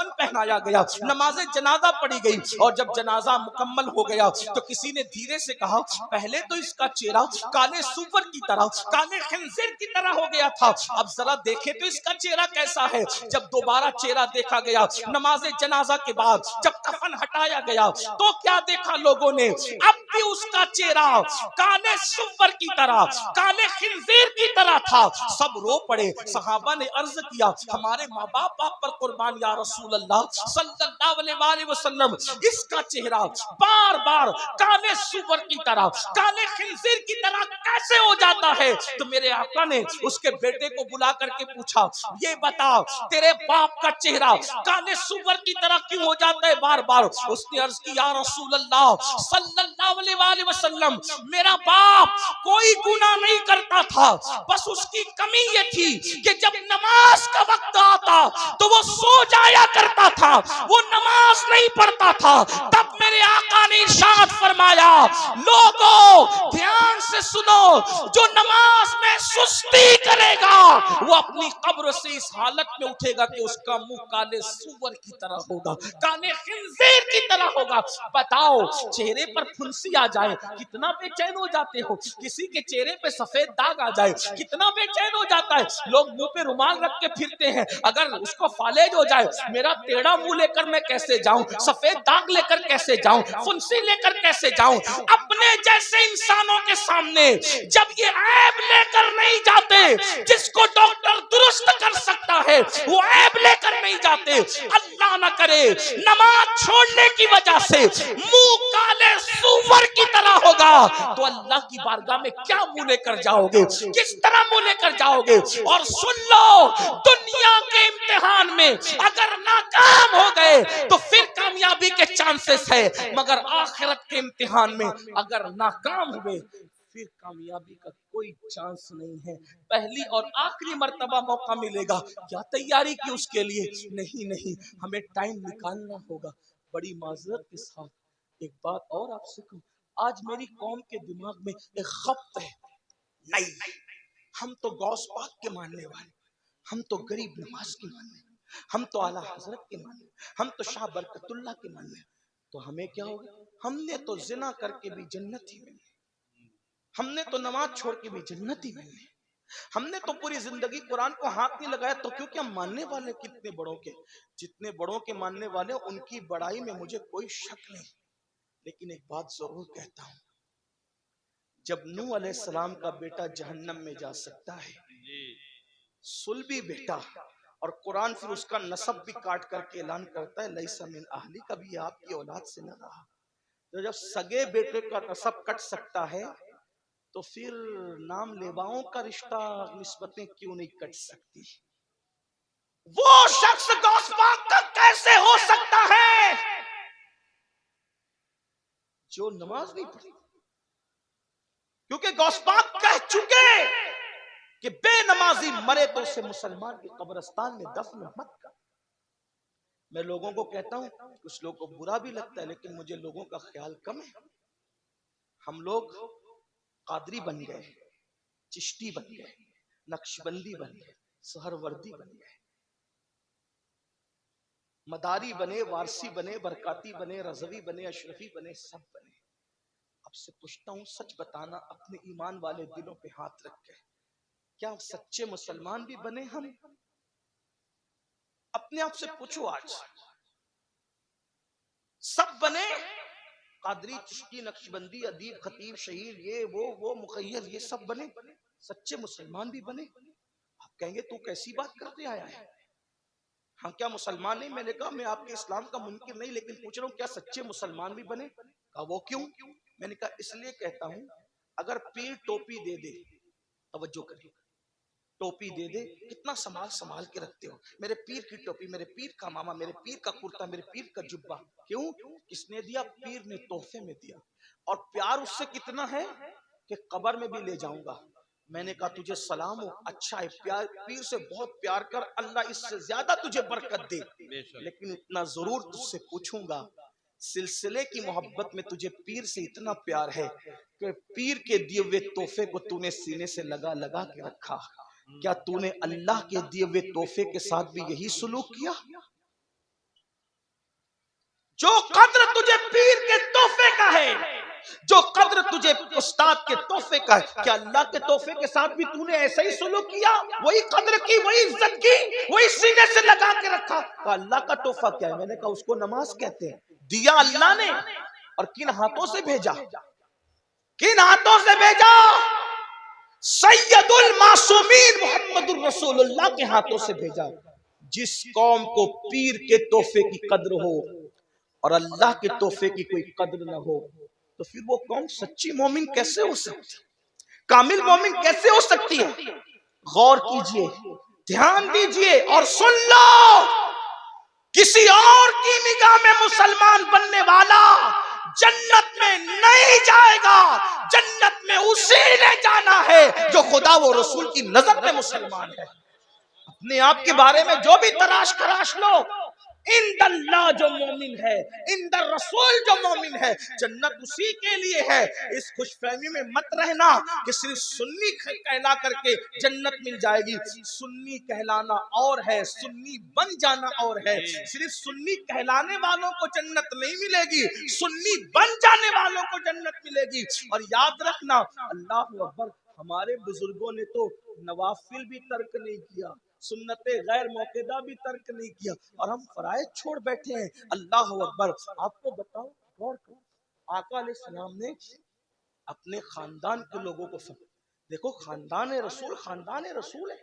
कफन पहनाया गया, नमाज जनाजा पढ़ी गई, और जब जनाजा मुकम्मल हो गया तो किसी ने धीरे से कहा, पहले तो इसका चेहरा काले सूअर की तरह, काले खंजीर की तरह हो गया था, अब जरा देखे तो इसका चेहरा कैसा है। जब दोबारा चेहरा देखा गया नमाज जनाजा के बाद, जब कफन हटाया गया, तो क्या देखा लोगों ने, अब भी उसका चेहरा काले सूअर की तरह, काले खंजीर की तरह था। सब रो पड़े। सहाबा ने अर्ज किया, हमारे माँ बाप आप पर कुर्बान या रसूल अल्लाह सल्लल्लाहु अलैहि वसल्लम, इसका चेहरा बार बार काले सूअर की तरह, काले खंजीर की तरह कैसे हो जाता है। तो मेरे आका ने उसके बेटे को बुला करके पूछा, ये बता तेरे बाप का चेहरा काले सूअर की तरह क्यों हो जाता है बार बार। उसने अर्ज की, या रसूल अल्लाह सल्लल्लाहु अलैहि वसल्लम, मेरा बाप कोई गुनाह नहीं करता था, बस उसकी कमी ये थी कि जब नमाज का वक्त आता तो वो सो जाया करता था, वो नमाज नहीं पढ़ता था। तब मेरे आका ने इरशाद फरमाया, लोगों ध्यान से सुनो, जो नमाज में सुस्ती करेगा वो अपनी कब्र से इस हालत में उठेगा कि उसका मुंह काले सूअर की तरह होगा, काले खंजीर की तरह होगा। बताओ, चेहरे पर फुंसी आ जाए कितना बेचैन हो जाते हो, किसी के चेहरे पे सफेद दाग आ जाए कितना बेचैन हो जाता है। लोग मुंह पे रुमाल रख के फिरते हैं, अगर उसको फालेज हो जाए, मेरा टेढ़ा मुंह लेकर मैं कैसे जाऊं, सफेद दाग लेकर कैसे जाऊं, फुंसी लेकर कैसे जाऊं। अपने जैसे इंसानों के सामने जब ये ऐब लेकर नहीं जाते, जिसको डॉक्टर दुरुस्त कर सकता है वो ऐब लेकर नहीं जाते, अल्लाह ना करे नमाज छोड़ने की वजह से मुंह काले सूअर की तरह होगा, तो अल्लाह की बारगाह में क्या मुंह लेकर जाओगे, किस तरह मुंह लेकर जाओगे। और सुन लो, दुनिया के इम्तिहान में अगर नाकाम हो गए तो फिर कामयाबी के चांसेस है, मगर आखिरत के इम्तिहान में अगर नाकाम हुए फिर कामयाबी का कोई चांस नहीं है। पहली और आखिरी मर्तबा मौका मिलेगा, क्या तैयारी की उसके लिए? नहीं, हमें टाइम निकालना होगा। बड़ी माजरत के साथ एक बात और आपसे कहूं, आज मेरी कौम के दिमाग में एक खप्त है, नहीं हम तो गौस पाक के मानने वाले, हम तो गरीब नवाज के मानने, हम तो आला हजरत के मानने, हम तो शाह बरकतुल्लाह के मानने, तो हमें क्या होगा? हमने तो जिना करके भी जन्नत ही मिलनी, हमने तो नमाज छोड़ के भी जन्नत ही मिलनी, हमने तो पूरी जिंदगी कुरान को हाथ नहीं लगाया, तो क्योंकि हम मानने वाले कितने बड़ों के, जितने बड़ों के मानने वाले उनकी बड़ाई में मुझे कोई शक नहीं। लेकिन एक बात जरूर कहता हूं, जब नूह अलैहिस्सलाम का बेटा जहन्नम में जा सकता है, सुलभी बेटा, और कुरान फिर उसका नसब भी काट करके ऐलान करता है, लैसा मिन अहली, कभी आपकी औलाद से न रहा। तो जब सगे बेटे का नसब कट सकता है तो फिर नाम लेवाओं का रिश्ता, निस्बतें क्यों नहीं कट सकती? वो शख्स गौस पाक का कैसे हो सकता है जो नमाज नहीं पढ़ी? क्योंकि गौस पाक कह चुके कि बेनमाजी मरे तो उसे मुसलमान के कब्रिस्तान में दफन मत कर। मैं लोगों को कहता हूं, कुछ लोगों को बुरा भी लगता है, लेकिन मुझे लोगों का ख्याल कम है। हम लोग कादरी बन गए, चिश्ती बन गए, नक्शबंदी बन गए, सहरवर्दी बन गए, मदारी बने, वारसी बने, बरकाती बने, रजवी बने, अशरफी बने, सब बने। अब से पूछता हूं, सच बताना अपने ईमान वाले दिलों पे हाथ रख के, क्या सच्चे मुसलमान भी बने हम? अपने आप से पूछो, आज सब बने? कादरी, चिश्ती, नक्शबंदी, अदीब, खतीब, शहीद, ये वो मुखय्यद, ये सब बने? सच्चे मुसलमान भी बने? आप कहेंगे तू कैसी बात करते आया है, हम क्या मुसलमान नहीं? मैंने कहा मैं आपके इस्लाम का मुनकिर नहीं, लेकिन पूछ रहा हूँ क्या सच्चे मुसलमान भी बने? कहा वो क्यों? मैंने कहा इसलिए कहता हूँ, अगर पीर टोपी दे दे, तवज्जो करिए, टोपी दे दे, कितना संभाल संभाल के रखते हो, मेरे पीर की टोपी, मेरे पीर का मामा, मेरे पीर का कुर्ता, मेरे पीर का जुब्बा। क्यों? किसने दिया? पीर ने तोहफे में दिया। और प्यार उससे कितना है कि कब्र में भी ले जाऊंगा। मैंने कहा तुझे सलाम हो, अच्छा है, प्यार, पीर से बहुत प्यार कर, अल्लाह इससे ज्यादा तुझे बरकत दे। लेकिन इतना जरूर तुझसे पूछूंगा, सिलसिले की मोहब्बत में तुझे पीर से इतना प्यार है कि पीर के दिए हुए तोहफे को तूने सीने से लगा लगा के रखा, क्या तूने अल्लाह के दिए हुए तोहफे के साथ भी यही सुलूक किया? जो कद्र तुझे पीर के तोहफे का है, जो कद्र तुझे उस्ताद के तोहफे का है, क्या अल्लाह के तोहफे के साथ भी तूने ऐसा ही सुलूक किया? वही कद्र की, वही इज्जत की, वही सीने से लगा के रखा? तो अल्लाह का तोहफा क्या है? मैंने कहा उसको नमाज कहते हैं। दिया अल्लाह ने, और किन हाथों से भेजा? किन हाथों से भेजा? सैयदुल मासूमीन मुहम्मदुर रसूलुल्लाह के हाथों से भेजा। जिस कौम को पीर के तोहफे की कद्र हो और अल्लाह के तोहफे की कोई कद्र न हो, तो फिर वो कौम सच्ची मोमिन कैसे हो सकती, कामिल मोमिन कैसे हो सकती है? गौर कीजिए, ध्यान दीजिए और सुन लो। किसी और की निगाह में मुसलमान बनने वाला जन्नत में नहीं जाएगा। जन्नत में उसी ने जाना है जो खुदा वो रसूल की नजर में मुसलमान है। अपने आप के बारे में जो भी तराश खराश लो, इंदल्लाह जो मोमिन है, इंदर रसूल जो मोमिन है, जन्नत उसी के लिए है। इस खुशफहमी में मत रहना कि सिर्फ सुन्नी कहला करके जन्नत मिल जाएगी। सुन्नी कहलाना और है, सुन्नी बन जाना और है। सिर्फ सुन्नी कहलाने वालों को जन्नत नहीं मिलेगी, सुन्नी बन जाने वालों को जन्नत मिलेगी। और याद रखना, अल्लाह अकबर, हमारे बुजुर्गों ने तो नवाफिल भी तर्क नहीं किया, सुन्नते गैर मौकेदा भी तर्क नहीं किया, और हम फराइज छोड़ बैठे हैं। अल्लाह अकबर। आपको बताओ, गौर करो, आका अलैहिस्सलाम ने अपने खानदान के लोगों को देखो, खानदान रसूल है।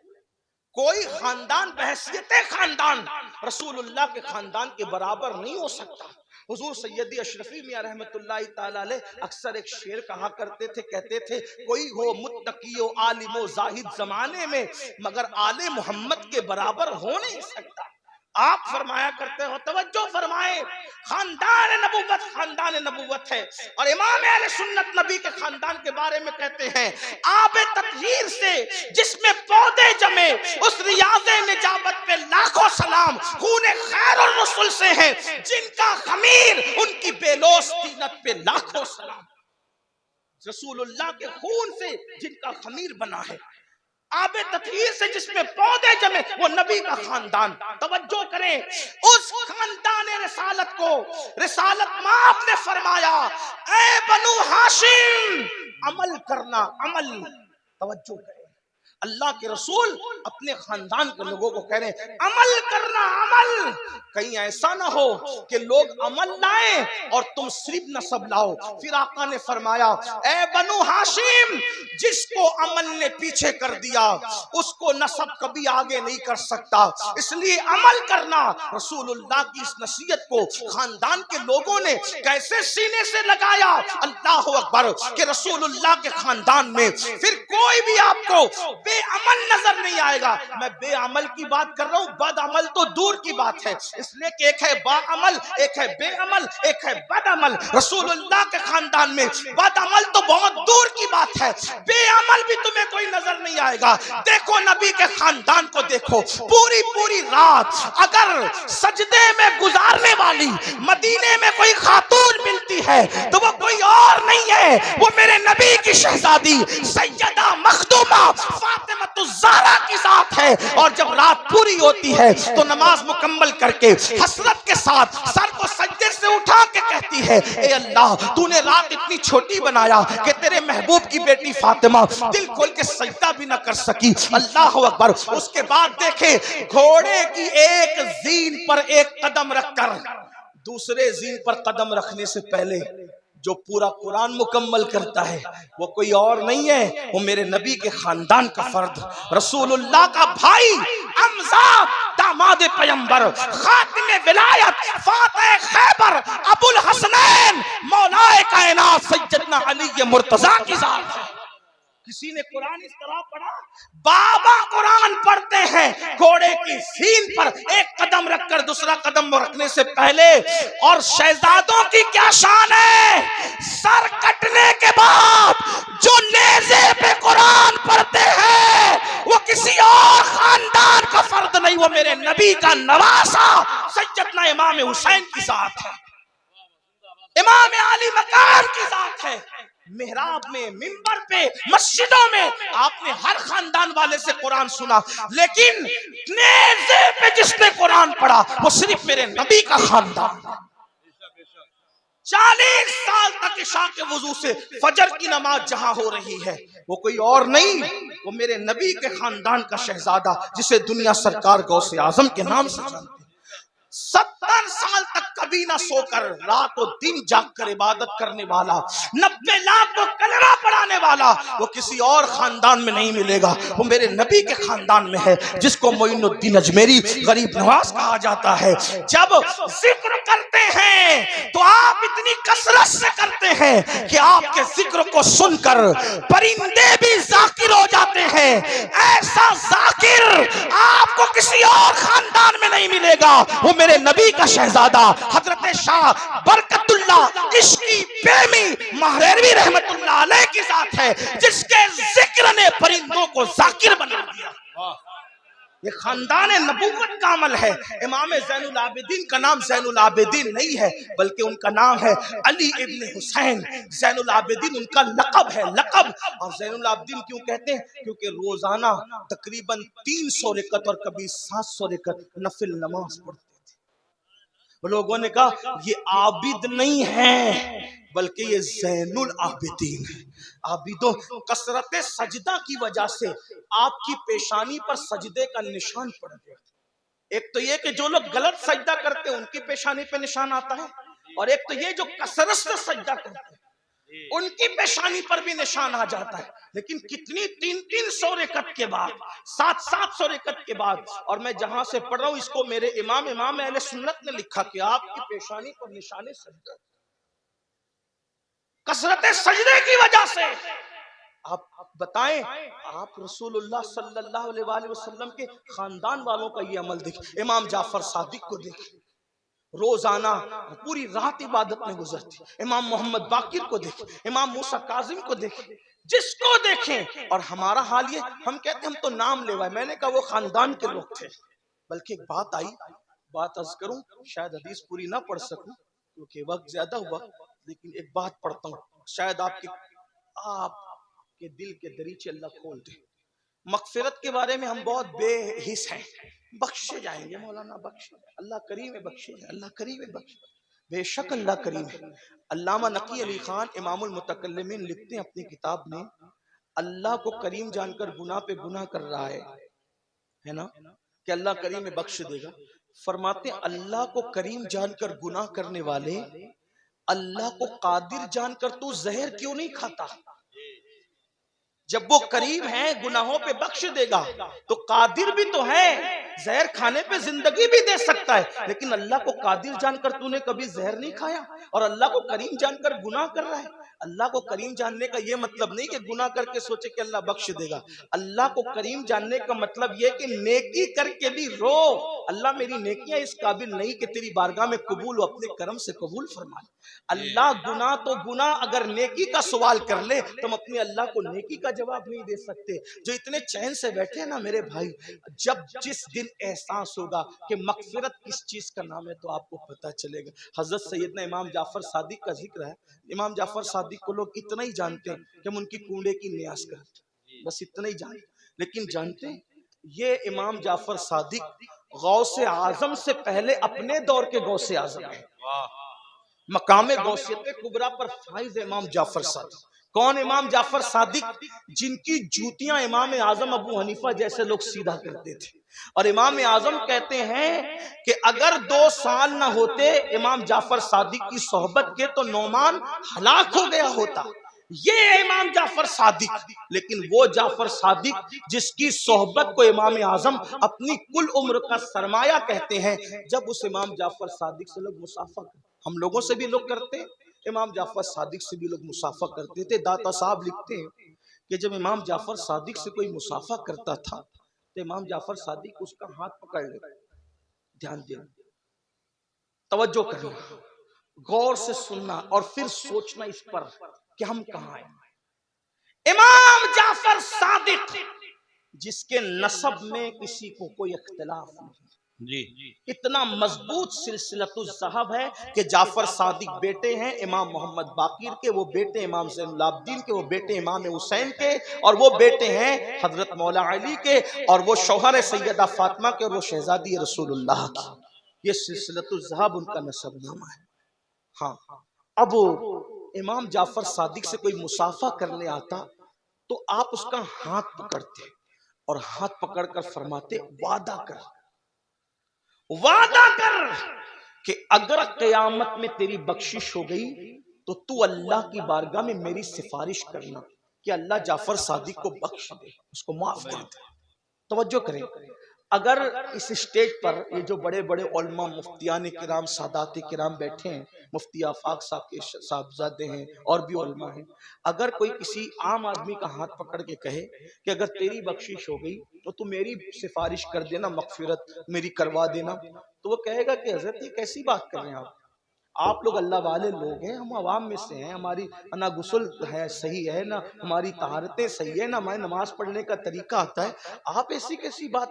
कोई खानदान बहैसियत खानदान रसूलुल्लाह के खानदान के बराबर नहीं हो सकता। हुजूर सैयदी अशरफी मियां रहमतुल्लाहि ताला अलैह अक्सर एक शेर कहा करते थे, कहते थे, कोई हो मुत्तकी आलिमो जाहिद जमाने में, मगर आले मोहम्मद के बराबर हो नहीं सकता। आप फरमाया करते हो, तवज्जो फरमाए, खानदान नबुव्वत है। और इमाम अहले सुन्नत नबी के खानदान के बारे में कहते हैं, आबे तत्हीर से जिसमें पौधे जमे, उस रियाज़े निजाबत पे लाखों सलाम। खूने खैरुर रसूल से है जिनका खमीर, उनकी बेलोस तीनत पे लाखों सलाम। रसूलुल्लाह के खून से जिनका खमीर बना है, आबे तत्हीर से जिसमें पौधे जमे, वो नबी का खानदान। तवज्जो करें, उस खानदान रिसालत को रिसालत माँ ने फरमाया, ऐ बनु हाशिम, अमल करना, अमल। तवज्जो करें, अल्लाह के रसूल अपने खानदान के लोगों को कह रहे हैं, अमल करना, अमल। कहीं ऐसा ना हो कि लोग अमल लाए और तुम सिर्फ नसब लाओ। फिर आका ने फरमाया, ए बनु हाशिम, जिसको अमल ने पीछे कर दिया उसको नसब कभी आगे नहीं कर सकता, इसलिए अमल करना। रसूलुल्लाह की इस नसीहत को खानदान के लोगों ने कैसे सीने से लगाया, अल्लाह अकबर, कि रसूलुल्लाह के खानदान में फिर कोई भी आपको बेअमल नजर नहीं आएगा। मैं बेअमल की बात कर रहा हूँ, बदअमल तो दूर की बात है, इसलिए कि एक है बाअमल, एक है बेअमल, एक है बदअमल। रसूलुल्लाह के खानदान में बदअमल तो बहुत दूर की बात है, बेअमल भी तुम्हें कोई नजर नहीं आएगा। देखो नबी के खानदान को देखो, पूरी पूरी रात अगर सजदे में गुजारने वाली मदीने में कोई खातून मिलती है तो वो कोई और नहीं है, वो मेरे नबी की शहजादी सैयदा मखदूमा फातिमा ज़हरा की जात है। और जब रात पूरी होती है तो नमाज मुकम्मल करके हसरत के साथ सर को सजदे से उठा के कहती है, ए अल्लाह, तूने रात इतनी छोटी बनाया कि तेरे महबूब की बेटी फातिमा दिल खोल के सजदा भी ना कर सकी। अल्लाह अकबर। उसके बाद देखे, घोड़े की एक जीन पर एक कदम रखकर दूसरे जीन पर कदम रखने से पहले जो पूरा कुरान मुकम्मल करता है वो कोई और नहीं है, वो मेरे नबी के खानदान का फर्द, रसूलुल्लाह का भाई हमजा दामाद पैगंबर खातिमे विलायत फातिह खैबर अबुल हसनैन मौलाए कायनात सैयदना अली मुर्तजा की जात है। किसी ने कुरान इस तरह पढ़ा, बाबा कुरान पढ़ते हैं घोड़े की सीन पर एक कदम रखकर दूसरा कदम रखने से पहले। और शहजादों की क्या शान है, सर कटने के बाद जो नेज़े पे कुरान पढ़ते हैं वो किसी और खानदान का फर्द नहीं, वो मेरे नबी का नवासा सैयदना इमाम हुसैन की जात है, इमाम आली मकाम की जात है। मेहराब में, मिंबर पे, मस्जिदों में आपने हर खानदान वाले से कुरान सुना, लेकिन नेज़े पे जिसने कुरान पढ़ा वो सिर्फ मेरे नबी का खानदान। 40 साल तक इशा के वजू से फजर की नमाज जहां हो रही है, वो कोई और नहीं, वो मेरे नबी के खानदान का शहजादा, जिसे दुनिया सरकार गौसे आजम के नाम से जानती है। 70 साल तक कभी ना सोकर रात और दिन जाग कर इबादत करने वाला, 90 लाख को कलमा पढ़ाने वाला, वो किसी और खानदान में नहीं मिलेगा, वो मेरे नबी के खानदान में है, जिसको मोइनुद्दीन अजमेरी गरीब नवाज कहा जाता है। जब जिक्र करते हैं तो आप इतनी कसरत से करते हैं कि आपके जिक्र को सुनकर परिंदे भी जाकिर हो जाते हैं। ऐसा जाकिर आपको किसी और खानदान में नहीं मिलेगा। वो मेरे नबी का शहजादा हजरत शाह बरकतुल्लाह इश्की प्रेमी महरेरवी रहमतुल्लाह अलैह के साथ है, जिसके जिक्र ने परिंदों को जाकिर बना दिया। ये खानदान नबूवत का अमल है। इमाम ज़ैनुल आबिदीन का नाम ज़ैनुल आबिदीन नहीं है, बल्कि उनका नाम है अली इब्न हुसैन। ज़ैनुल आबिदीन उनका लक़ब है, लक़ब। और ज़ैनुल आबिदीन क्यों कहते हैं? क्योंकि रोजाना तकरीबन 300 रकअत और कभी 700 रकअत नफिल नमाज पढ़ते थे। लोगों ने कहा ये आबिद नहीं है, बल्कि ये ज़ैनुल आबिदीन है। आबिदों, कसरत सजदा की वजह से आपकी पेशानी पर सजदे का निशान पड़ गया। एक तो ये कि जो लोग गलत सजदा करते हैं उनकी पेशानी पे निशान आता है, और एक तो ये जो कसरत से सजदा करते हैं उनकी पेशानी पर भी निशान आ जाता है। लेकिन कितनी 300 रकअत के बाद, 700 रकअत के बाद, और मैं जहां से पढ़ रहा हूं इसको मेरे इमाम अहले सुन्नत ने लिखा कि आपकी पेशानी पर निशान सजदा कसरत सजदे की वजह से। आप बताएं, आप रसूलुल्लाह सल्लल्लाहु अलैहि वसल्लम के खानदान वालों का ये अमल देखिए। इमाम जाफर सादिक को देखिए, रोजाना पूरी रात इबादत में गुजरती। इमाम मोहम्मद बाकिर को देखिए, इमाम मूसा काजिम को देखिए, जिसको देखें। और हमारा हाल ये, हम कहते हम तो नाम लेवाए। मैंने कहा वो खानदान के लोग थे। बल्कि एक बात आई, बात अर्ज करूं, शायद हदीस पूरी ना पढ़ सकूं क्योंकि वक्त ज्यादा हुआ, लेकिन एक बात पढ़ता हूँ, शायद आपके दिल के दरीचे अल्लाह खोल दे। मगफिरत के बारे में हम बहुत बेहिस हैं, बख्शे जाएंगे, मौलाना बख्शे, अल्लाह करीम है, बख्शे जाए, अल्लाह करीम है, बख्शे, बेशक अल्लाह करीम है। अल्लामा नकी अली खान इमामुल मुतकल्लिमीन लिखते हैं अपनी किताब में, अल्लाह को करीम जानकर गुनाह पे गुनाह कर रहा है ना, कि अल्लाह करीम है, बख्श देगा। फरमाते अल्लाह को करीम जानकर गुनाह करने वाले अल्लाह को कादिर जानकर तू जहर क्यों नहीं खाता? जब वो करीम है गुनाहों पे बख्श देगा तो कादिर भी तो है, जहर खाने पे जिंदगी भी दे सकता है। लेकिन अल्लाह को कादिर जानकर तूने कभी जहर नहीं खाया, और अल्लाह को करीम जानकर गुनाह कर रहा है। अल्लाह को करीम जानने का ये मतलब नहीं कि गुनाह करके सोचे कि अल्लाह बख्श देगा। अल्लाह को करीम जानने का मतलब ये कि नेकी करके भी रो, अल्लाह मेरी नेकियां इस काबिल नहीं कि तेरी बारगाह में कबूल हो, अपने करम से कबूल फरमा। अल्लाह गुनाह तो गुनाह, अगर नेकी का सवाल कर ले तो हम अपने अल्लाह को नेकी का जवाब नहीं दे सकते। जो इतने चैन से बैठे हैं ना मेरे भाई, जब जिस दिन एहसास होगा कि मगफिरत किस चीज का नाम है तो आपको पता चलेगा। हजरत सैयदना इमाम जाफर सादिक का जिक्र है। इमाम जाफर सादिक को लोग इतना ही जानते हैं कि हम उनकी कूड़े की न्यास करते, बस इतना ही जानते। लेकिन जानते हैं ये इमाम जाफर सादिक गौसे आजम से पहले अपने दौर के गौसे आजम है। मकामे गौसियत कुबरा पर फाइज इमाम जाफर सादिक। कौन इमाम जाफर सादिक? जिनकी जूतियां इमाम आजम अबू हनीफा जैसे लोग सीधा करते थे। और इमाम आजम कहते हैं कि अगर 2 साल ना होते इमाम जाफर सादिक की सोहबत के तो नौमान हलाक हो गया होता। ये इमाम जाफर सादिक। लेकिन वो जाफर सादिक जिसकी सोहबत को इमाम आजम अपनी कुल उम्र का सरमाया कहते हैं, जब उस इमाम जाफर सादिक से लोग मुसाफा, हम लोगों से भी लोग करते हैं, इमाम जाफर सादिक से भी लोग मुसाफा करते थे। दाता साहब लिखते हैं कि जब इमाम जाफर सादिक से कोई मुसाफा करता था तो इमाम जाफर सादिक उसका हाथ पकड़ ले, ध्यान देना, तवज्जो करना, गौर से सुनना और फिर सोचना इस पर कि हम कहाँ हैं। इमाम जाफर सादिक जिसके नसब में किसी को कोई इख्तिलाफ नहीं जी, इतना मजबूत सिलसिलतुल ज़हब है कि जाफर सादिक बेटे हैं इमाम मोहम्मद बाकिर के, वो बेटे इमाम ज़ैनुल आबिदीन के, वो बेटे इमाम हुसैन के, और वो बेटे हैं हजरत मौला अली के, और वो शौहर सैयदा फातिमा के, और वो शहजादी रसूलुल्लाह की। ये सिलसिलतुल ज़हब उनका नसबनामा है। हाँ, अब इमाम जाफर सादिक से कोई मुसाफा करने आता तो आप उसका हाथ पकड़ते और हाथ पकड़कर फरमाते, वादा कर कि अगर कयामत में तेरी बख्शिश हो गई तो तू अल्लाह की बारगाह में मेरी सिफारिश करना कि अल्लाह जाफर सादिक को बख्श दे, उसको माफ कर दे। तवज्जो करें, अगर इस स्टेज पर ये जो बड़े बड़े उलमा, मुफ्तियान किराम, सादात किराम बैठे हैं, मुफ्ती आफाक साहब के साहबजादे हैं और भी उलमा हैं, अगर कोई किसी आम आदमी का हाथ पकड़ के कहे कि अगर तेरी बख्शिश हो गई तो तू मेरी सिफारिश कर देना, मगफिरत मेरी करवा देना, तो वो कहेगा कि हजरत ये कैसी बात कर रहे हैं आप लोग अल्लाह वाले लोग हैं, हम आवाम में से हैं, हमारी ना गुस्ल है सही है, ना हमारी तहारतें सही है, ना हमारी नमाज पढ़ने का तरीका आता है, आप ऐसी कैसी बात